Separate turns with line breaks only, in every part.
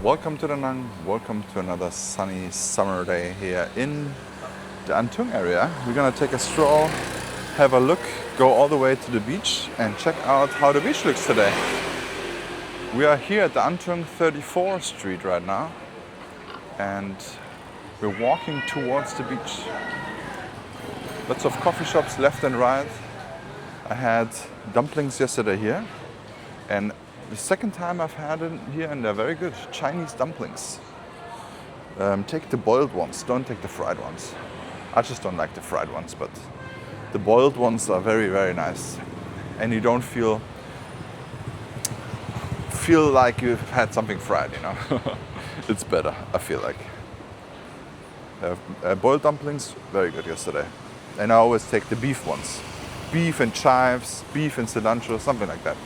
Welcome to Da Nang, welcome to another sunny summer day here in the Thuong area. We're gonna take a stroll, have a look, go all the way to the beach and check out how the beach looks today. We are here at the Thuong 34th Street right now and we're walking towards the beach. Lots of coffee shops left and right. I had dumplings yesterday here and the second time I've had it here and they're very good. Chinese dumplings. Take the boiled ones, don't take the fried ones. I just don't like the fried ones, but the boiled ones are very, very nice. And you don't feel like you've had something fried, you know. It's better, I feel like. Boiled dumplings, very good yesterday. And I always take the beef ones. Beef and chives, beef and cilantro, something like that.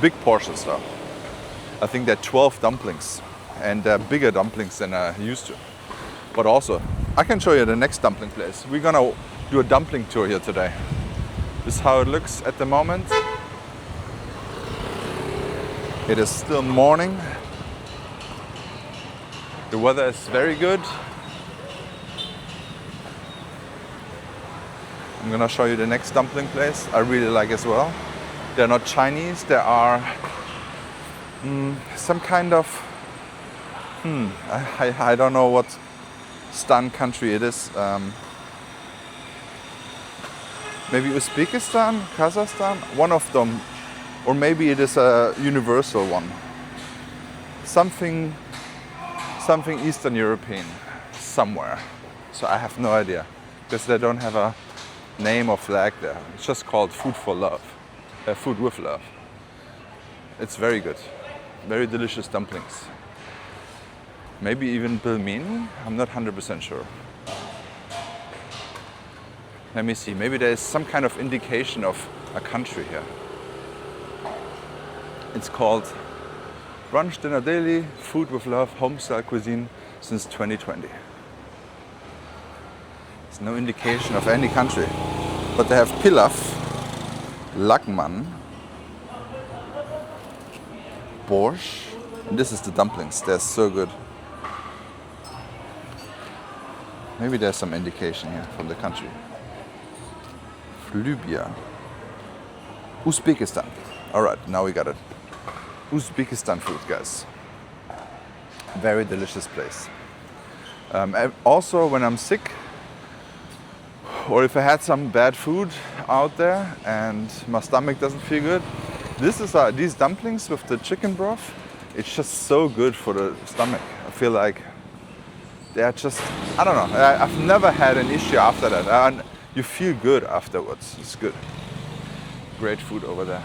Big portions though. I think they're 12 dumplings and they're bigger dumplings than I used to. But also, I can show you the next dumpling place. We're gonna do a dumpling tour here today. This is how it looks at the moment. It is still morning. The weather is very good. I'm gonna show you the next dumpling place I really like as well. They're not Chinese, they are some kind of, I don't know what Stan country it is. Maybe Uzbekistan, Kazakhstan, one of them. Or maybe it is a universal one. Something Eastern European, somewhere. So I have no idea, because they don't have a name or flag there. It's just called Food for Love. Food with love. It's very good. Very delicious dumplings. Maybe even pilmeni? I'm not 100% sure. Let me see. Maybe there is some kind of indication of a country here. It's called Brunch Dinner Daily, Food with Love, Homestyle Cuisine since 2020. There's no indication of any country. But they have pilaf, Lagman, borscht, and this is the dumplings. They're so good. Maybe there's some indication here from the country. Libya, Uzbekistan. All right, now we got it. Uzbekistan food, guys. Very delicious place. Also, when I'm sick, or if I had some bad food out there and my stomach doesn't feel good, these dumplings with the chicken broth, it's just so good for the stomach. I feel like they're just, I don't know, I've never had an issue after that. And you feel good afterwards, it's good. Great food over there.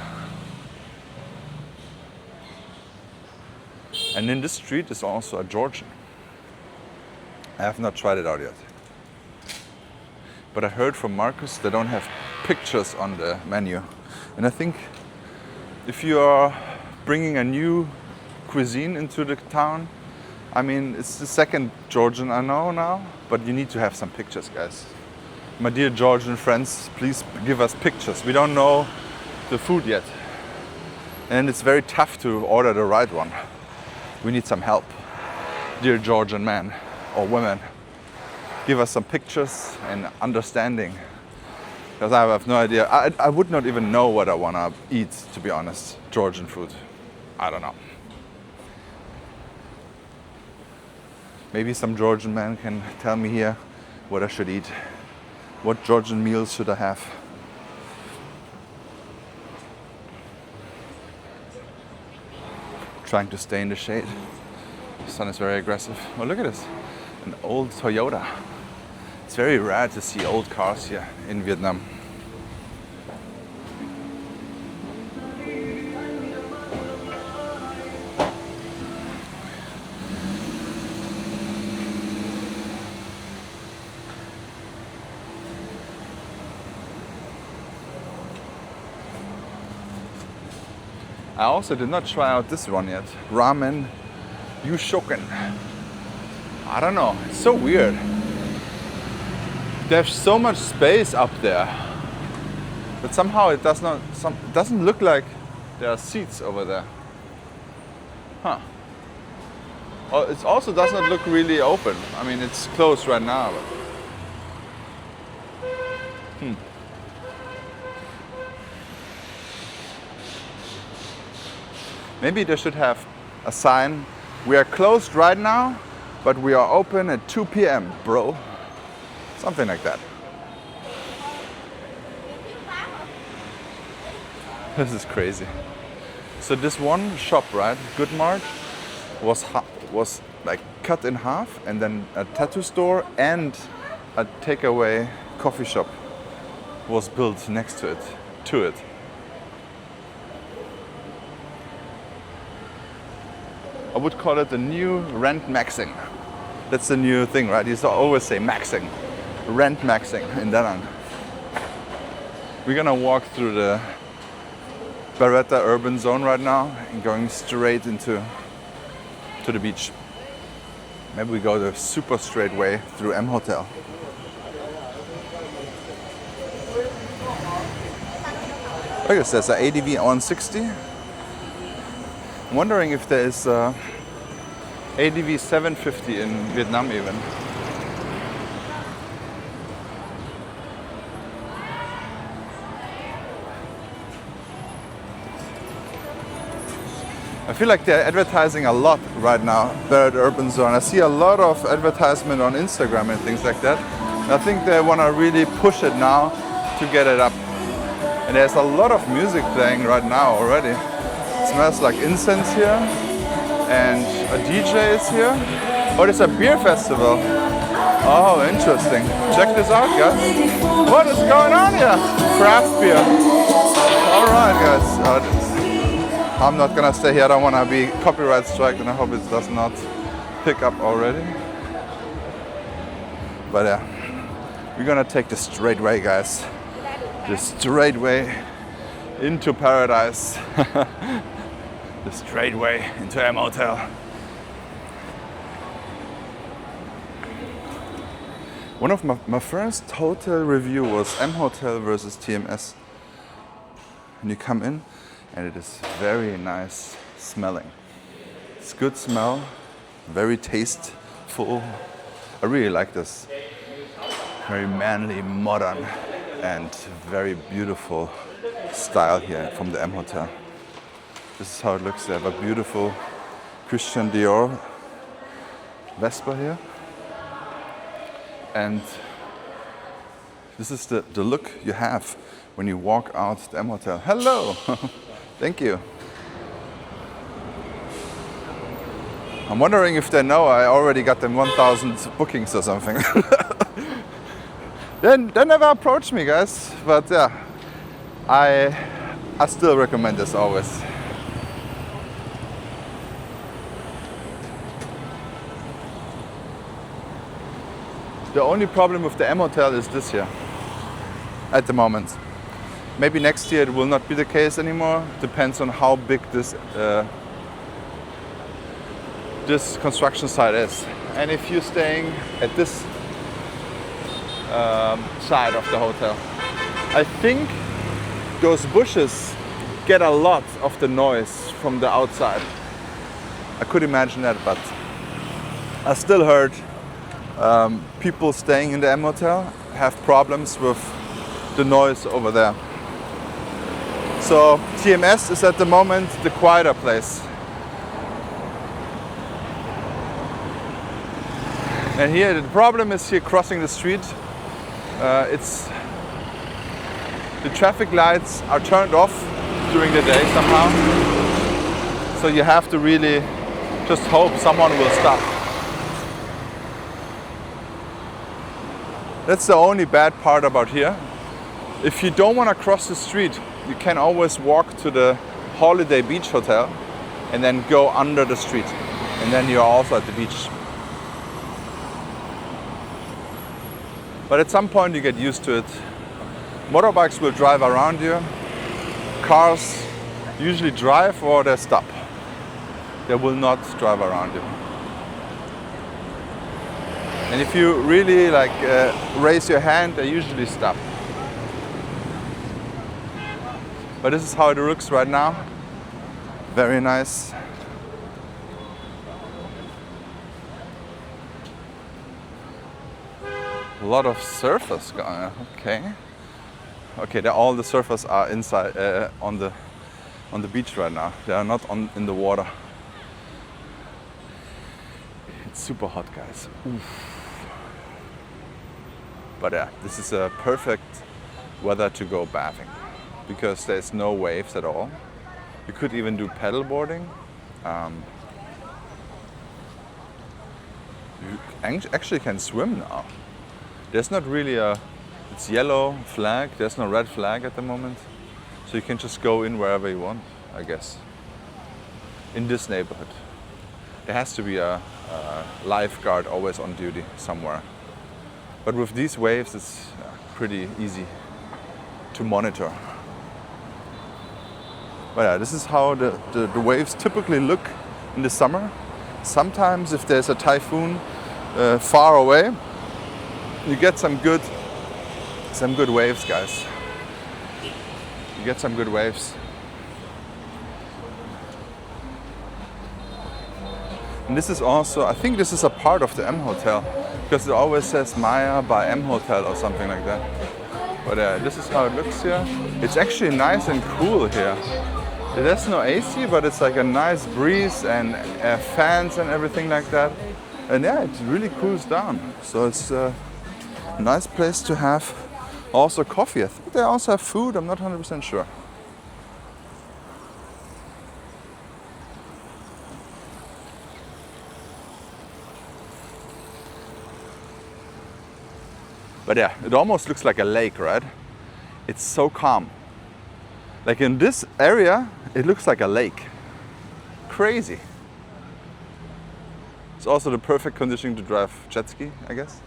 And in this street is also a Georgian. I have not tried it out yet. But I heard from Marcus they don't have pictures on the menu. And I think if you are bringing a new cuisine into the town, I mean, it's the second Georgian I know now, but you need to have some pictures, guys. My dear Georgian friends, please give us pictures. We don't know the food yet. And it's very tough to order the right one. We need some help. Dear Georgian men or women, give us some pictures and understanding. Because I have no idea. I would not even know what I want to eat, to be honest. Georgian food. I don't know. Maybe some Georgian man can tell me here what I should eat. What Georgian meals should I have? Trying to stay in the shade. The sun is very aggressive. Oh, look at this. An old Toyota. It's very rare to see old cars here in Vietnam. I also did not try out this one yet. Ramen Yushoken. I don't know, it's so weird. There's so much space up there, but somehow it doesn't look like There are seats over there. Huh. Oh, it also does not look really open. I mean, it's closed right now. But... Maybe they should have a sign. We are closed right now, but we are open at 2 p.m., bro. Something like that. This is crazy. So this one shop, right, Good Mart, was like cut in half, and then a tattoo store and a takeaway coffee shop was built next to it. I would call it the new rent maxing. That's the new thing, right? You always say maxing, rent maxing in Da Nang. We're gonna walk through the Beretta urban zone right now and going straight to the beach. Maybe we go the super straight way through M Hotel. I guess there's an ADV 160. I'm wondering if there is ADV 750 in Vietnam even. I feel like they're advertising a lot right now, Barrett Urban Zone. I see a lot of advertisement on Instagram and things like that. I think they want to really push it now to get it up. And there's a lot of music playing right now already. It smells like incense here, and a DJ is here. Oh, there's a beer festival. Oh, interesting. Check this out, guys. What is going on here? Craft beer. All right, guys. I'm not gonna stay here. I don't want to be copyright struck, and I hope it does not pick up already. But yeah, we're gonna take the straight way, guys. The straight way into paradise. The straight way into M Hotel. One of my first hotel review was M Hotel versus TMS. And you come in and it is very nice smelling. It's good smell, very tasteful. I really like this. Very manly, modern, and very beautiful style here from the M Hotel. This is how it looks. They have a beautiful Christian Dior Vespa here. And this is the look you have when you walk out the M Hotel. Hello! Thank you. I'm wondering if they know I already got them 1,000 bookings or something. They never approached me, guys. But yeah, I still recommend this always. The only problem with the M Hotel is this here, at the moment. Maybe next year it will not be the case anymore. Depends on how big this construction site is. And if you're staying at this side of the hotel, I think those bushes get a lot of the noise from the outside. I could imagine that, but I still heard people staying in the M Hotel have problems with the noise over there. So TMS is at the moment the quieter place. And here the problem is here crossing the street. The traffic lights are turned off during the day somehow. So you have to really just hope someone will stop. That's the only bad part about here. If you don't want to cross the street, you can always walk to the Holiday Beach Hotel and then go under the street. And then you're also at the beach. But at some point you get used to it. Motorbikes will drive around you. Cars usually drive or they stop. They will not drive around you. And if you really raise your hand, they usually stop. But this is how it looks right now. Very nice. A lot of surfers going on. Okay, all the surfers are inside on the beach right now. They are not in the water. It's super hot, guys. Oof. But yeah, this is a perfect weather to go bathing because there's no waves at all. You could even do paddle boarding. You actually can swim now. There's not really it's yellow flag, there's no red flag at the moment. So you can just go in wherever you want, I guess. In this neighborhood. There has to be a lifeguard always on duty somewhere. But with these waves, it's pretty easy to monitor. But yeah, this is how the waves typically look in the summer. Sometimes if there's a typhoon far away, you get some good waves, guys. You get some good waves. And this is also, I think this is a part of the M Hotel, because it always says Maya by M Hotel or something like that. But this is how it looks here. It's actually nice and cool here. There's no AC, but it's like a nice breeze and fans and everything like that. And yeah, it really cools down. So it's a nice place to have also coffee. I think they also have food, I'm not 100% sure. But yeah, it almost looks like a lake, right? It's so calm. Like in this area, it looks like a lake. Crazy. It's also the perfect condition to drive jet ski, I guess.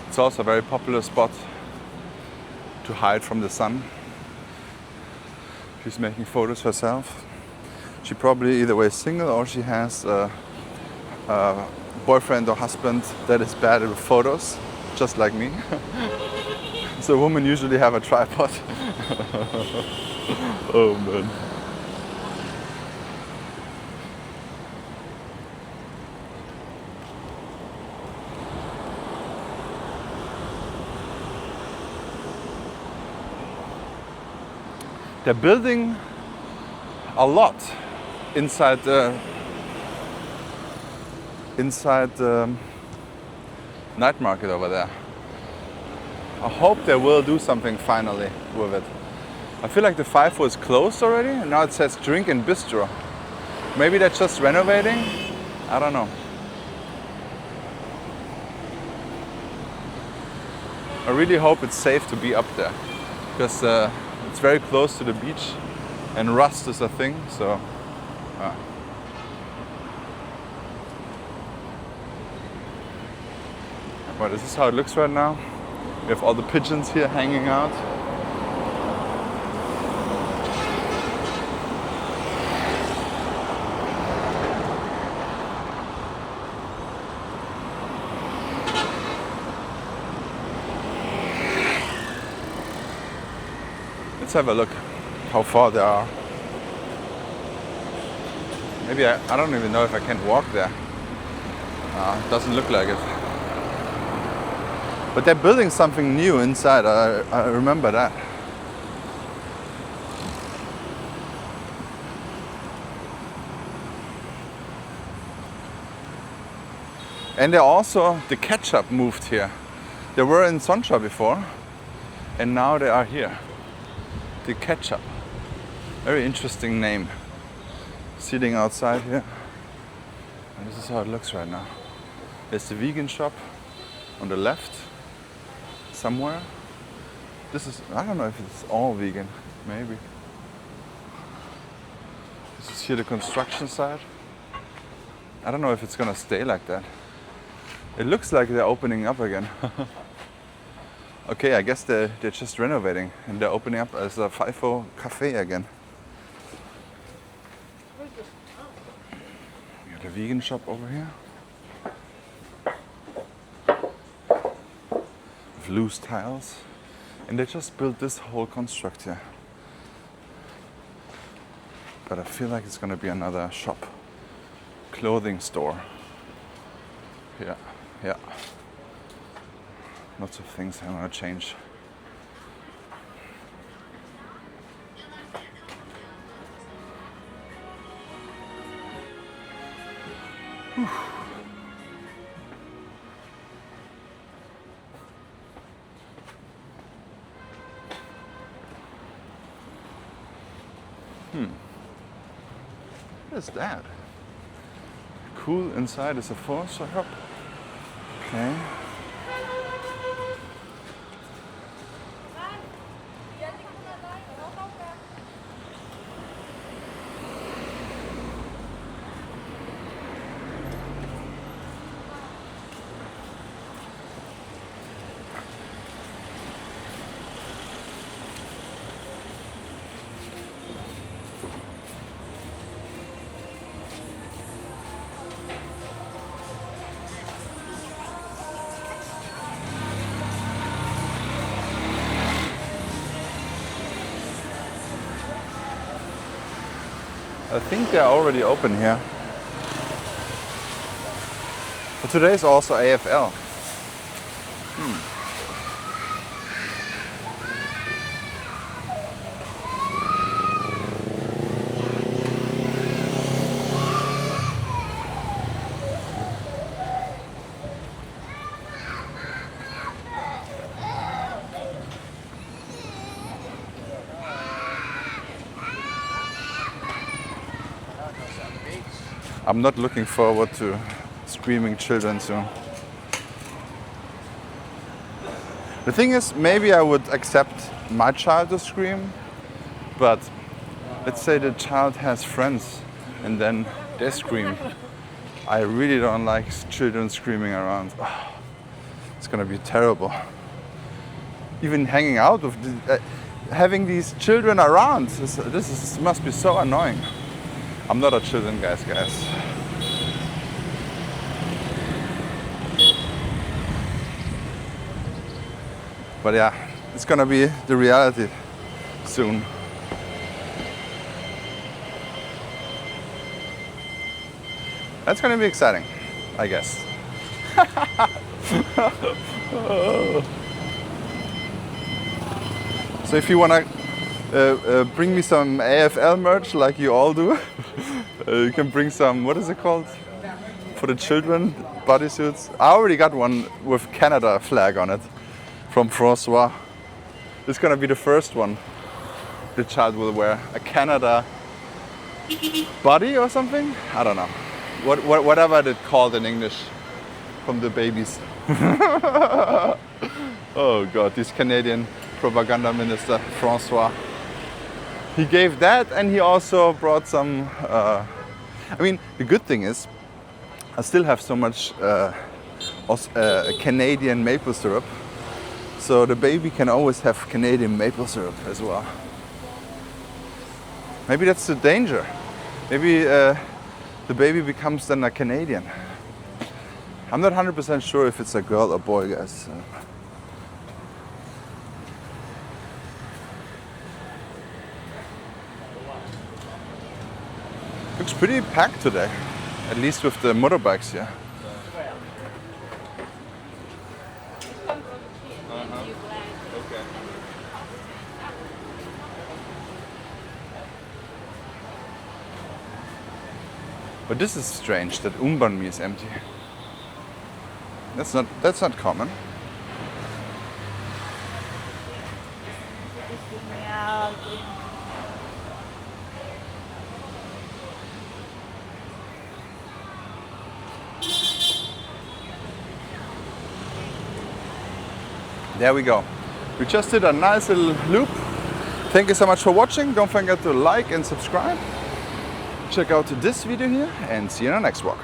It's also a very popular spot to hide from the sun. She's making photos herself. She probably either way is single or she has a boyfriend or husband that is bad with photos, just like me. So women usually have a tripod. Oh man. They're building a lot inside the night market over there. I hope they will do something finally with it. I feel like the FIFO is closed already and now it says drink and bistro. Maybe they're just renovating? I don't know. I really hope it's safe to be up there because it's very close to the beach and rust is a thing, so Well, this is how it looks right now. We have all the pigeons here hanging out. Let's have a look how far they are. Maybe I don't even know if I can walk there. It doesn't look like it. But they're building something new inside, I remember that. And the ketchup moved here. They were in Sontra before, and now they are here. The ketchup. Very interesting name. Sitting outside here. And this is how it looks right now. There's the vegan shop on the left. Somewhere. This is, I don't know if it's all vegan, maybe. This is here the construction site. I don't know if it's gonna stay like that. It looks like they're opening up again. Okay, I guess they're just renovating and they're opening up as a FIFO cafe again. We got a vegan shop over here. With loose tiles. And they just built this whole construct here. But I feel like it's gonna be another shop. Clothing store. Yeah, yeah. Lots of things I want to change. Whew. What is that? Cool inside is a force shop. Okay. I think they're already open here. But today is also AFL. I'm not looking forward to screaming children soon. The thing is, maybe I would accept my child to scream, but let's say the child has friends and then they scream. I really don't like children screaming around. It's gonna be terrible. Even hanging out with having these children around, this must be so annoying. I'm not a children guys. But yeah, it's gonna be the reality soon. That's gonna be exciting, I guess. So if you wanna bring me some AFL merch like you all do, you can bring some, what is it called? For the children, bodysuits. I already got one with Canada flag on it from Francois. This is gonna be the first one the child will wear. A Canada body or something? I don't know. Whatever it's called in English from the babies. Oh God, this Canadian propaganda minister, Francois. He gave that and he also brought some, I mean, the good thing is, I still have so much Canadian maple syrup, so the baby can always have Canadian maple syrup as well. Maybe that's the danger. Maybe the baby becomes then a Canadian. I'm not 100% sure if it's a girl or boy, guys. Looks pretty packed today, at least with the motorbikes here. Okay. But this is strange that Umbanmi is empty. That's not common. There we go. We just did a nice little loop. Thank you so much for watching. Don't forget to like and subscribe. Check out this video here and see you in the next walk.